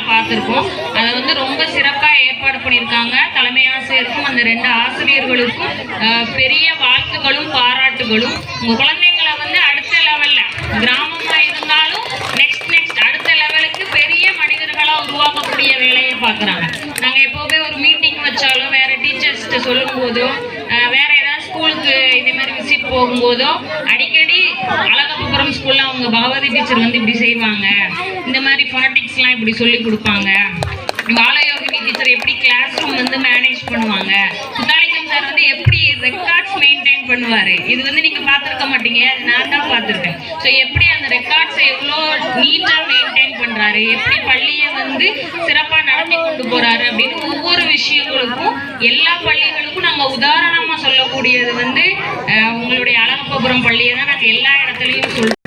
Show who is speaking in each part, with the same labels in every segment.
Speaker 1: பார்த்துருக்கோம். அதை வந்து ரொம்ப சிறப்பாக ஏற்பாடு பண்ணியிருக்காங்க. தலைமை ஆசிரியருக்கும் அந்த 2 ஆசிரியர்களுக்கும் பெரிய வாழ்த்துக்களும் பாராட்டுகளும். உங்கள் குழந்தைங்களை வந்து அடுத்த லெவலில் கிராமமாக இருந்தாலும் நெக்ஸ்ட் அடுத்த லெவலுக்கு பெரிய மனிதர்களாக உருவாக்கக்கூடிய வேலையை பார்க்குறாங்க. நாங்கள் எப்போவுமே ஒரு மீட்டிங் வச்சாலும் வேறு டீச்சர்ஸ்கிட்ட சொல்லும் போதும் வேறு ஏதாவது ஸ்கூலுக்கு இதே மாதிரி விசிட் போகும்போதோ அடிக்கடி அழகப்பபுரம் ஸ்கூலில் அவங்க பகவதி டீச்சர் வந்து இப்படி செய்வாங்க, இந்த மாதிரி ஃபோனட்டிக்ஸ்லாம் இப்படி சொல்லி கொடுப்பாங்க, பாலயோகினி டீச்சர் எப்படி கிளாஸ் ரூம் வந்து மேனேஜ் பண்ணுவாங்க, சுத்தாலிங்கம் சார் வந்து எப்படி ரெக்கார்ட்ஸ் மெயின்டைன் பண்ணுவார், இது வந்து நீங்கள் பார்த்துருக்க மாட்டீங்க, அது நான் தான் பார்த்துருக்கேன். ஸோ எப்படி அந்த ரெக்கார்ட்ஸை எவ்வளோ நீட்டாக மெயின்டைன் பண்ணுறாரு, எப்படி பள்ளியை வந்து சிறப்பாக நடத்தி கொண்டு போகிறாரு அப்படின்னு ஒவ்வொரு விஷயங்களுக்கும் எல்லா பள்ளிகளுக்கும் நாங்கள் உதாரணமாக சொல்லக்கூடியது வந்து உங்களுடைய அழகப்பபுரம் பள்ளியை தான் நாங்கள் எல்லா இடத்துலையும் சொல்கிறோம்.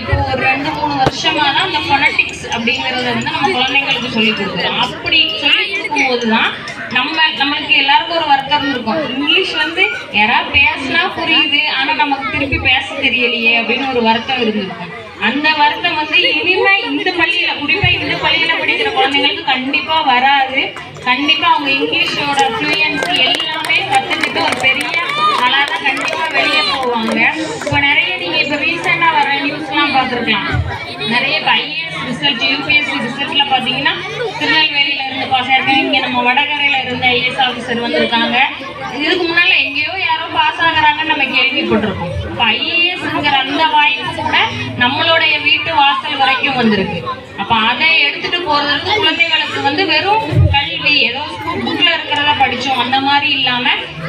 Speaker 1: இப்போ ஒரு 2-3 வருஷமா தான் அந்த ஃபோனட்டிக்ஸ் அப்படிங்கறத வந்து நம்ம குழந்தைங்களுக்கு சொல்லி கொடுக்குறோம். அப்படி சொல்லி கொடுக்கும் போதுதான் நம்மளுக்கு எல்லாருக்கும் ஒரு வருத்தம் இருக்கும். இங்கிலீஷ் வந்து யாராவது பேசினா புரியுது, ஆனா நமக்கு திருப்பி பேச தெரியலையே அப்படின்னு ஒரு வருத்தம் இருந்திருக்கும். அந்த வருத்தம் வந்து இனிமே இந்த பள்ளியில, குறிப்பா இந்த பள்ளியில படிக்கிற குழந்தைங்களுக்கு கண்டிப்பா வராது. கண்டிப்பா அவங்க இங்கிலீஷோட ஃப்ளூயன்சி எல்லாமே கத்துக்கிட்டு ஒரு பெரிய ஆளாக கண்டிப்பா வெளியே போவாங்க. இப்போ நிறைய நீங்க இப்போ ரீசெண்டா வர நியூஸ்லாம் பார்த்துருக்கலாம். நிறைய ஐஏஎஸ் ரிசல்ட், யூபிஎஸ்சி ரிசல்ட்ல பாத்தீங்கன்னா திருநெல்வேலியில இருந்து பாஸ் ஆயிருக்காங்க, இங்க நம்ம வடகரையில இருந்த ஐஏஎஸ் ஆஃபீஸர் வந்திருக்காங்க. இதுக்கு முன்னால எங்கேயோ யாரோ பாஸ் ஆகுறாங்கன்னு நம்ம கேள்விப்பட்டிருக்கோம். இப்போ ஐஏஎஸ்ங்கிற அந்த வாய்ப்பு கூட நம்மளுடைய வீட்டு வாசல் வரைக்கும் வந்திருக்கு. அப்ப அதை எடுத்துட்டு போறதுக்கு குழந்தைகளுக்கு வந்து வெறும் கல்வி ஏதோ புக்ல இருக்கிறத படிச்சோம் அந்த மாதிரி இல்லாம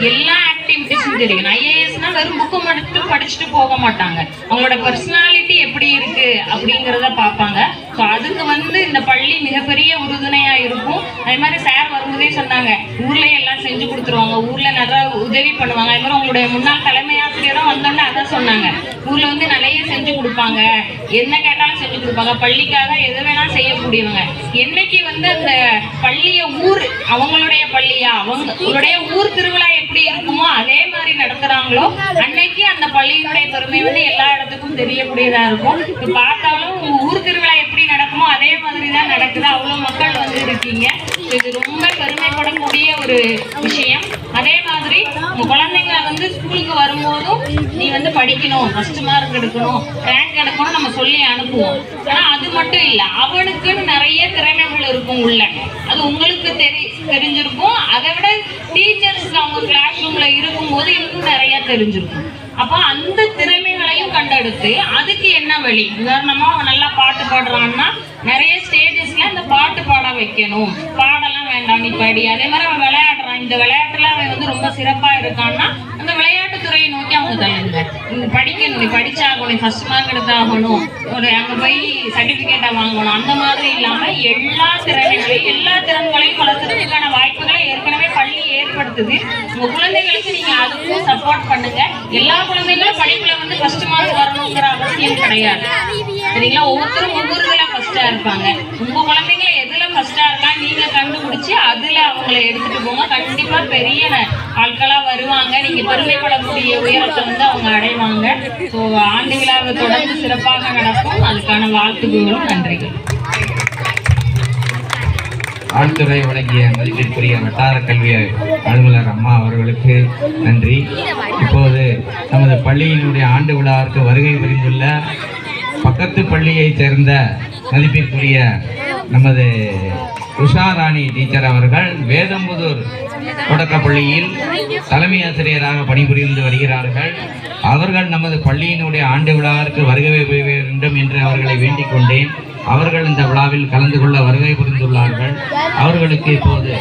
Speaker 1: எல்லா ஆக்டிவிட்டிஸும் தெரியும். ஐஏஎஸ்னா வெறும் புக்கு மட்டும் படிச்சுட்டு போக மாட்டாங்க, அவங்களோட பர்சனாலிட்டி எப்படி இருக்கு அப்படிங்கிறத பார்ப்பாங்க. ஸோ அதுக்கு வந்து இந்த பள்ளி மிகப்பெரிய உறுதுணையா இருக்கும். அதே மாதிரி சார் வரும்போதே சொன்னாங்க, ஊர்ல எல்லாம் செஞ்சு கொடுத்துருவாங்க, ஊர்ல நிறைய உதவி பண்ணுவாங்க. அது மாதிரி உங்களுடைய முன்னாள் தலைமை ஆசிரியரும் வந்தோம்னா அதான் சொன்னாங்க, ஊர்ல வந்து நிறைய செஞ்சு கொடுப்பாங்க, என்ன கேட்டாலும் செஞ்சு கொடுப்பாங்க, பள்ளிக்காக எது வேணாலும் செய்யக்கூடியவங்க. என்னைக்கு வந்து அந்த பள்ளிய ஊர் அவங்களுடைய பள்ளியா அவங்களுடைய ஊர் திருவிழா எப்படி இருக்குமோ அதே மாதிரி நடத்துறாங்களோ அன்னைக்கு அந்த பள்ளியினுடைய பெருமை வந்து எல்லா இடத்துக்கும் தெரியக்கூடியதா இருக்கும். இப்ப பார்த்தாலும் ஊர் திருவிழா எப்படி நடக்குமோ அதே மாதிரி தான் நடக்குது. அவ்வளவு மக்கள் வந்து இருக்கீங்க. இது ரொம்ப பெருமைப்படக்கூடிய ஒரு விஷயம். அதே மாதிரி உங்க குழந்தைங்க வந்து ஸ்கூலுக்கு வரும்போதும் நீ வந்து படிக்கணும், ஃபர்ஸ்ட் மார்க் எடுக்கணும், ரேங்க் எடுக்கணும் நம்ம சொல்லி அனுப்புவோம். ஆனா அது மட்டும் இல்ல, அவனுக்குன்னு நிறைய திறமைகள் இருக்கும் உள்ள, அது உங்களுக்கு தெரிஞ்சிருக்கும். அதை விட டீச்சர்ஸ் அவங்க கிளாஸ் ரூம்ல இருக்கும்போது இன்னும் நிறைய தெரிஞ்சிருக்கும். அப்போ அந்த திறமைகளையும் கண்டெடுத்து அதுக்கு என்ன வழி, உதாரணமா அவன் நல்லா பாட்டு பாடுறான்னா நிறைய ஸ்டேஜஸ்ல அந்த பாட்டு பாட வைக்கணும். பாடலாம் வேண்டாம், நீ படி. அதே மாதிரி அவன் விளையாடுறான், இந்த விளையாட்டுல அவன் வந்து ரொம்ப சிறப்பா இருக்கான்னா அந்த விளையாட்டுத்துறையை நோக்கி அவங்க தள்ளுங்க. நீ படிக்கணும், நீ படிச்சாகணும், நீ ஃபர்ஸ்ட் மார்க் எடுத்தாகணும், ஒரு அங்க போய் சர்டிபிகேட்டை வாங்கணும். அந்த மாதிரி இல்லாம எல்லா திறமைகளையும் எல்லா திறன்களையும் வளர்த்துறதுக்கான வாய்ப்புகளை ஏற்கனவே பள்ளி ஏற்படுத்துது. உங்க குழந்தைகளுக்கு நீங்க அதுக்கும் சப்போர்ட் பண்ணுங்க. எல்லா குழந்தைகளும் படிப்புல வந்து ஃபர்ஸ்ட் மார்க் வரணுங்கிற அவசியம் கிடையாது, சரிங்களா? ஒவ்வொருத்தரும் ஒவ்வொரு இதுல ஃபர்ஸ்டா இருப்பாங்க. உங்க குழந்தைங்களை எதுல ஃபர்ஸ்டா இருக்கா நீங்க கண்டுபிடிச்சு அதுல அவங்களை எடுத்துட்டு போங்க. கண்டிப்பா பெரிய ஆட்களா வருவாங்க, நீங்க பெருமைப்படக்கூடிய உயரத்தை வந்து அவங்க அடைவாங்க. ஸோ ஆண்டு விழாவை தொடர்ந்து சிறப்பாக நடக்கும். அதுக்கான வாழ்த்துக்களும் நன்றிகள்.
Speaker 2: ஆழ்துறை வழங்கிய மதிப்பிற்குரிய வட்டார கல்வி அலுவலர் அம்மா அவர்களுக்கு நன்றி. இப்போது நமது பள்ளியினுடைய ஆண்டு விழாவிற்கு வருகை புரிந்துள்ள பக்கத்து பள்ளியை சேர்ந்த மதிப்பிற்குரிய நமது உஷாராணி டீச்சர் அவர்கள் வேதம்புதூர் தொடக்கப்பள்ளியில் தலைமை ஆசிரியராக பணிபுரிந்து வருகிறார்கள். அவர்கள் நமது பள்ளியினுடைய ஆண்டு விழாவிற்கு வருகை புரிய வேண்டும் என்று அவர்களை வேண்டிக் கொண்டேன். அவர்கள் இந்த விழாவில் கலந்து கொள்ள வருகை புரிந்துள்ளார்கள். அவர்களுக்கு இப்போது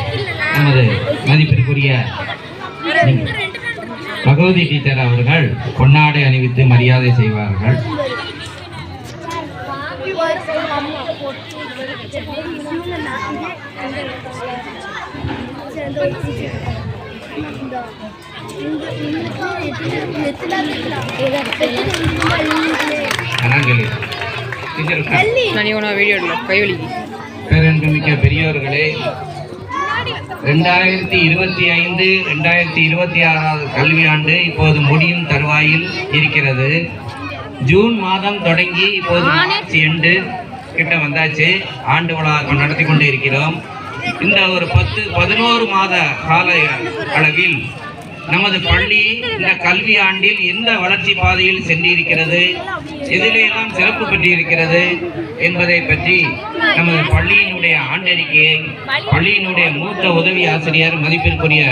Speaker 2: நமது மதிப்பிற்குரிய பகவதி டீச்சர் அவர்கள் பொன்னாடை அணிவித்து மரியாதை செய்வார்கள். பேரன்புமிக்க பெரியோர்களே, 2025-2026 கல்வியாண்டு இப்போது முடியும் தருவாயில் இருக்கிறது. ஜூன் மாதம் தொடங்கி இப்போது மார்ச் எண்டு கிட்ட வந்தாச்சு. ஆண்டு விழா நடத்தி கொண்டு இருக்கிறோம். இந்த ஒரு 11 மாத கால அளவில் நமது பள்ளி இந்த கல்வி ஆண்டில் எந்த வளர்ச்சி பாதையில் சென்றிருக்கிறது, எதிலெல்லாம் சிறப்பு பெற்றிருக்கிறது என்பதை பற்றி நமது பள்ளியினுடைய ஆண்டறிக்கையை பள்ளியினுடைய மூத்த உதவி ஆசிரியர் மதிப்பிற்குரிய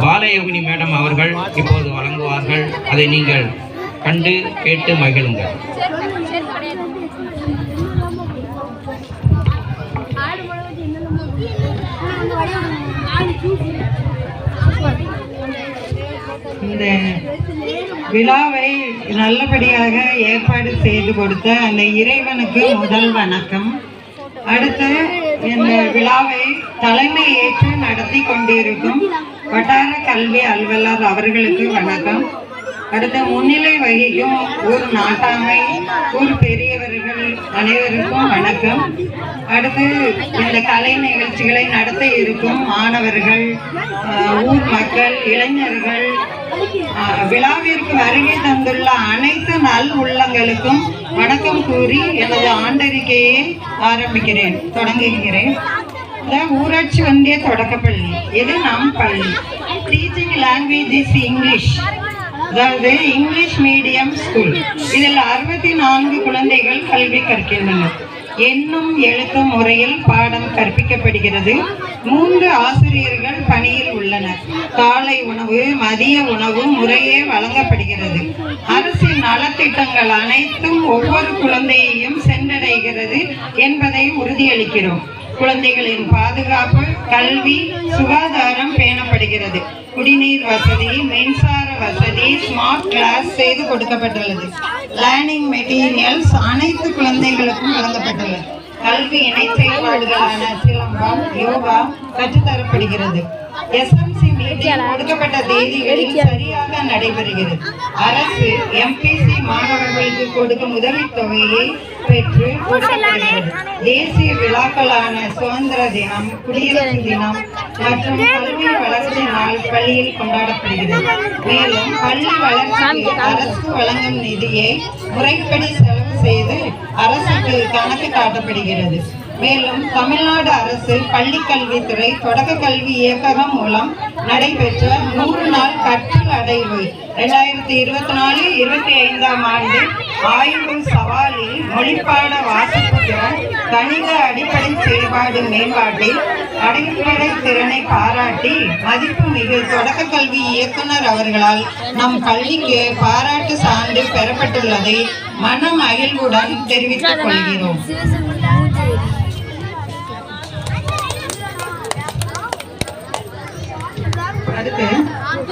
Speaker 2: பாலயோகினி மேடம் அவர்கள் இப்போது வழங்குவார்கள். அதை நீங்கள் கண்டு கேட்டு மகிழுங்கள்.
Speaker 3: இந்த விழாவை நல்லபடியாக ஏற்பாடு செய்து கொடுத்த அந்த இறைவனுக்கு முதல் வணக்கம். அடுத்து இந்த விழாவை தலைமை ஏற்று நடத்தி கொண்டிருக்கும் வட்டார கல்வி அலுவலர் அவர்களுக்கு வணக்கம். அடுத்து முன்னிலை வகிக்கும் ஊர் நாட்டாமை, ஊர் பெரியவர்கள் அனைவருக்கும் வணக்கம். அடுத்து இந்த கலை நிகழ்ச்சிகளை நடத்த இருக்கும் மாணவர்கள், ஊர் மக்கள், இளைஞர்கள், விழாவிற்கு வருகை தந்துள்ள அனைத்து நல் உள்ளங்களுக்கும் வணக்கம் கூறி எனது ஆண்டறிக்கையை தொடங்குகிறேன். ஊராட்சி ஒன்றிய தொடக்கப்பள்ளி, இது நம் பள்ளி. டீச்சிங் லாங்குவேஜ் இஸ் இங்கிலீஷ், அதாவது இங்கிலீஷ் மீடியம் ஸ்கூல். இதில் 64 குழந்தைகள் கல்வி கற்கின்றனர். எண்ணும் எழுத்தும் முறையில் பாடம் கற்பிக்கப்படுகிறது. 3 ஆசிரியர்கள் பணியில் உள்ளனர். காலை உணவு, மதிய உணவு முறையே வழங்கப்படுகிறது. அரசின் நலத்திட்டங்கள் அனைத்தும் ஒவ்வொரு குழந்தையையும் சென்றடைகிறது என்பதை உறுதியளிக்கிறோம். குழந்தைகளின் பாதுகாப்பு, கல்வி, சுகாதாரம் பேணப்படுகிறது. குடிநீர் வசதி, மின்சார வசதி, ஸ்மார்ட் கிளாஸ் செய்து கொடுக்கப்பட்டுள்ளது. லேர்னிங் மெட்டீரியல்ஸ் அனைத்து குழந்தைகளுக்கும் வழங்கப்பட்டுள்ளது. கல்வி இணை செயல்பாடுகளான சிலம்பம், யோகா கற்றுத்தரப்படுகிறது. எஸ்எம்சி மீட்டிங் கொடுக்கப்பட்ட தேதிகளில் சரியாக நடைபெறுகிறது. அரசு எம்பிசி மாணவர்களுக்கு கொடுக்கும் உதவித்தொகையை பெற்று கொடுக்கப்படுகிறது. தேசிய விழாக்களான சுதந்திர தினம், குடியரசு தினம் மற்றும் கல்வி வளர்ச்சி நாள் பள்ளியில் கொண்டாடப்படுகிறது. மேலும் பள்ளி வளர்ச்சிக்கு அரசு வழங்கும் நிதியை முறைப்படி செலவு செய்து அரசுக்கு கணக்கு காட்டப்படுகிறது. மேலும் தமிழ்நாடு அரசு பள்ளி கல்வித்துறை தொடக்க கல்வி இயக்ககம் மூலம் நடைபெற்ற 100 நாள் கற்றல் அடைவு 2024-25 ஆண்டு ஆய்வு சவாலில் மொழிப்பாட வாசிப்பு திறன், கணித அடிப்படை செயல்பாடு மேம்பாட்டில் அடிப்படை திறனை பாராட்டி மதிப்புமிகு தொடக்க கல்வி இயக்குனர் அவர்களால் நம் பள்ளிக்கு பாராட்டு சான்று பெறப்பட்டுள்ளதை மன மகிழ்வுடன் தெரிவித்துக் கொள்கிறோம். அடுத்து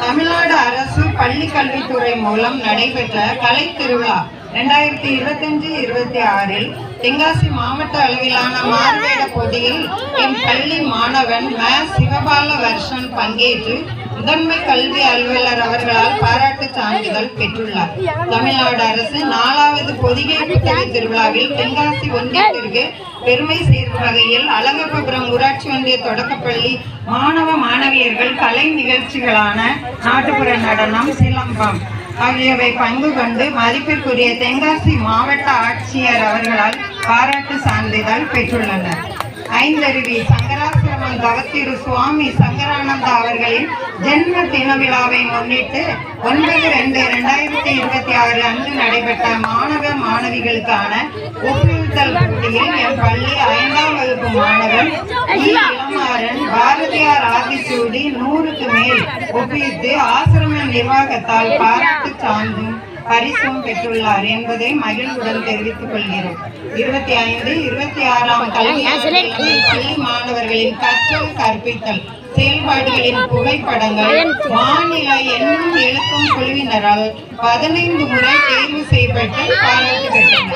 Speaker 3: தமிழ்நாடு அரசு பள்ளி கல்வித்துறை மூலம் நடைபெற்ற கலை திருவிழா 2025-26 தென்காசி மாவட்ட அளவிலான மாறுவேட போட்டியில் என் பள்ளி மாணவன் சிவபால வர்ஷன் பங்கேற்று முதன்மை கல்வி அலுவலர் அவர்களால் பாராட்டு சான்றிதழ் பெற்றுள்ளார். தமிழ்நாடு அரசு 4வது பொதிகை புத்தக திருவிழாவில் தென்காசி ஒன்றியத்திற்கு பெருமை சேர்க்கும் வகையில் அழகப்பபுரம் ஊராட்சி ஒன்றிய தொடக்கப்பள்ளி மாணவ மாணவியர்கள் கலை நிகழ்ச்சிகளான நாட்டுப்புற நடனம், சிலம்பம் ஆகியவை பங்கு கொண்டு மதிப்பிற்குரிய தென்காசி மாவட்ட ஆட்சியர் அவர்களால் பாராட்டு சான்றிதழ் பெற்றுள்ளனர். ஐந்தருவி சங்கராசிரமம் தவத்திரு சுவாமி சங்கரானந்தா அவர்களின் ஜென்ம தின விழாவை முன்னிட்டு 9/2/2026 அன்று நடைபெற்ற மாணவ மாணவிகளுக்கான ஒப்புதல் போட்டியில் என் பள்ளி 5ஆம் வகுப்பு மாணவன் இளமாறன் பாரதியார் ஆதிச்சூடி 100க்கு மேல் ஒப்பிட்டு ஆசிரம நிர்வாகத்தால் பாராட்டு சான்றும் பரிசும் பெற்றுள்ளார் என்பதை மகிழ்வுடன் தெரிவித்துக் கொள்கிறோம். 25-26ஆம் கல்வி பள்ளி மாணவர்களின் கற்றல் கற்பித்தல் செயல்பாடுகளின் புகைப்படங்கள் மாநில எண்ணும் எழுத்தும் குழுவினரால் 15 முறை தேர்வு செய்யப்பட்டு பாராட்டு பெற்றனர்.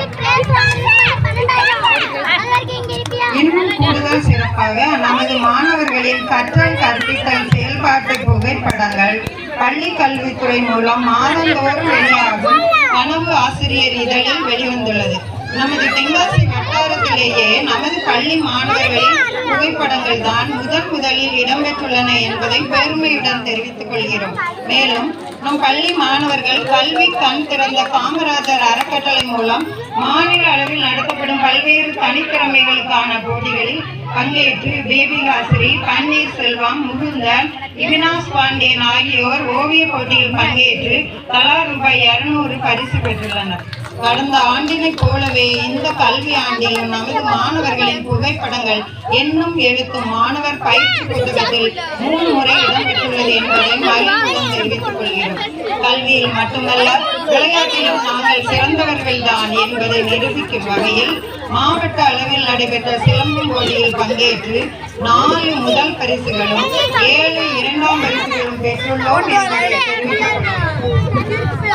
Speaker 3: இன்னும் கூடுதல் சிறப்பாக நமது மாணவர்களின் கற்றல் கற்பித்தல் செயல்பாட்டு புகைப்படங்கள் பள்ளி கல்வித்துறை மூலம் மாதந்தோறும் வெளியாகும் கனவு ஆசிரியர் இதழில் வெளிவந்துள்ளது. நமது தென்காசி வட்டாரத்திலேயே நமது பள்ளி மாணவர்களின் புகைப்படங்கள் தான் முதலில் இடம்பெற்றுள்ளன என்பதை பெருமையுடன் தெரிவித்துக் கொள்கிறோம். மேலும் நம் பள்ளி மாணவர்கள் கல்வி கண் திறந்த காமராஜர் அறக்கட்டளை மூலம் மாநில அளவில் நடத்தப்படும் பல்வேறு தனித்திறமைகளுக்கான போட்டிகளில் பங்கேற்று பேபிகாசிரி, பன்னீர் செல்வம், முகுந்தன், இவினாஸ் பாண்டியன் ஆகியோர் ஓவிய போட்டியில் பங்கேற்று தலா ரூபாய் 200 பரிசு பெற்றுள்ளனர். கடந்த ஆண்டினை போலவே இந்த கல்வி ஆண்டிலும் நமது மாணவர்களின் புகைப்படங்கள் எண்ணும் எழுத்தும் மாணவர் பயிற்சி புத்தகத்தில் 3 முறை இடம்பெற்றுள்ளது என்பதை மகிழ்வுடன் தெரிவித்துக் கொள்கிறோம். கல்வியில் மட்டுமல்ல, விளையாட்டிலும் நாங்கள் சிறந்தவர்கள் தான் என்பதை நிரூபிக்கும் வகையில் மாவட்ட அளவில் நடைபெற்ற சிலம்பு போட்டியில் பங்கேற்று 4 முதல் பரிசுகளும் 7 இரண்டாம் பரிசுகளும் பெற்றுள்ளோம் என்பதை தெரிவித்துக் கொள்கிறோம்.